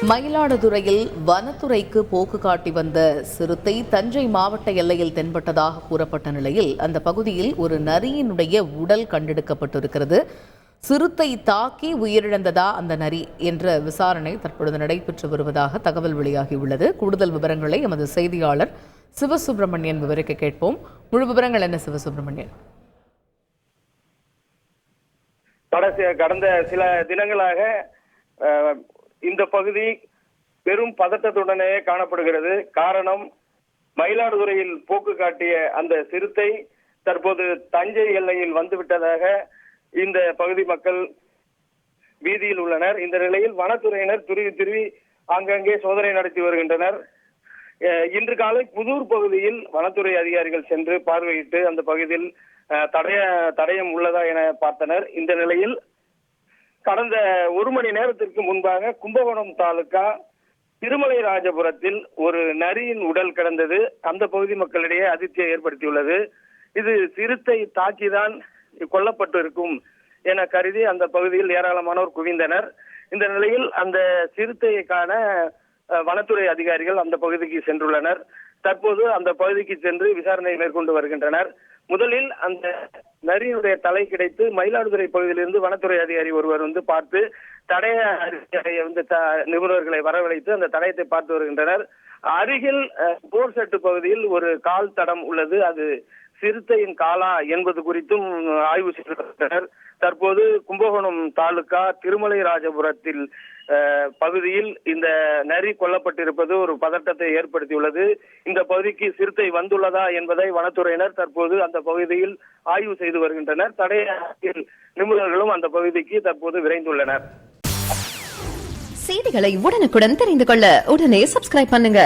மயிலாடுதுறையில் வனத்துறைக்கு போக்கு காட்டி வந்த சிறுத்தை தஞ்சை மாவட்ட எல்லையில் தென்பட்டதாக கூறப்பட்ட நிலையில் அந்த பகுதியில் ஒரு நரியினுடைய உடல் கண்டெடுக்கப்பட்டிருக்கிறது. சிறுத்தை தாக்கி உயிரிழந்ததா அந்த நரி என்ற விசாரணை தற்பொழுது நடைபெற்று வருவதாக தகவல் வெளியாகியுள்ளது. கூடுதல் விவரங்களை எமது செய்தியாளர் சிவசுப்பிரமணியன் விவரிக்க கேட்போம். முழு விவரங்கள் என்ன சிவசுப்பிரமணியன்? கடந்த சில தினங்களாக இந்த பகுதி பெரும் பதட்டத்துடனே காணப்படுகிறது. காரணம், மயிலாடுதுறையில் போக்கு காட்டிய அந்த சிறுத்தை தற்போது தஞ்சை எல்லையில் வந்துவிட்டதாக இந்த பகுதி மக்கள் வீதியில் உள்ளனர். இந்த நிலையில் வனத்துறையினர் துருவி ஆங்காங்கே சோதனை நடத்தி வருகின்றனர். இன்று காலை புதூர் பகுதியில் வனத்துறை அதிகாரிகள் சென்று பார்வையிட்டு அந்த பகுதியில் தடயம் உள்ளதா என பார்த்தனர். இந்த நிலையில் கடந்த ஒரு மணி நேரத்திற்கு முன்பாக கும்பகோணம் தாலுகா திருமலை ராஜபுரத்தில் ஒரு நரியின் உடல் கிடந்தது. அந்த பகுதி மக்களிடையே அதிர்ச்சியை ஏற்படுத்தியுள்ளது. இது சிறுத்தை தாக்கிதான் கொல்லப்பட்டு இருக்கும் என கருதி அந்த பகுதியில் ஏராளமானோர் குவிந்தனர். இந்த நிலையில் அந்த சிறுத்தையை காண வனத்துறை அதிகாரிகள் அந்த பகுதிக்கு சென்றுள்ளனர். தற்போது அந்த பகுதிக்கு சென்று விசாரணை மேற்கொண்டு வருகின்றனர். முதலில் அந்த நரியினுடைய தலை கிடைத்து மயிலாடுதுறை பகுதியிலிருந்து வனத்துறை அதிகாரி ஒருவர் பார்த்து தடய நிபுணர்களை வரவழைத்து அந்த தடயத்தை பார்த்து வருகின்றனர். அருகில் போர்செட்டு பகுதியில் ஒரு கால் தடம் உள்ளது. அது சிறுத்தையின் காலா என்பது குறித்தும் ஆய்வு செய்து வருகின்றனர். தற்போது கும்பகோணம் தாலுகா திருமலை ராஜபுரத்தில் பகுதியில் இந்த நரி கொல்லப்பட்டிருப்பது ஒரு பதட்டத்தை ஏற்படுத்தியுள்ளது. இந்த பகுதிக்கு சிறுத்தை வந்துள்ளதா என்பதை வனத்துறையினர் தற்போது அந்த பகுதியில் ஆய்வு செய்து வருகின்றனர். தடய நிபுணர்களும் அந்த பகுதிக்கு தற்போது விரைந்துள்ளனர். செய்திகளை உடனுக்குடன் தெரிந்து கொள்ள உடனே சப்ஸ்கிரைப் பண்ணுங்க.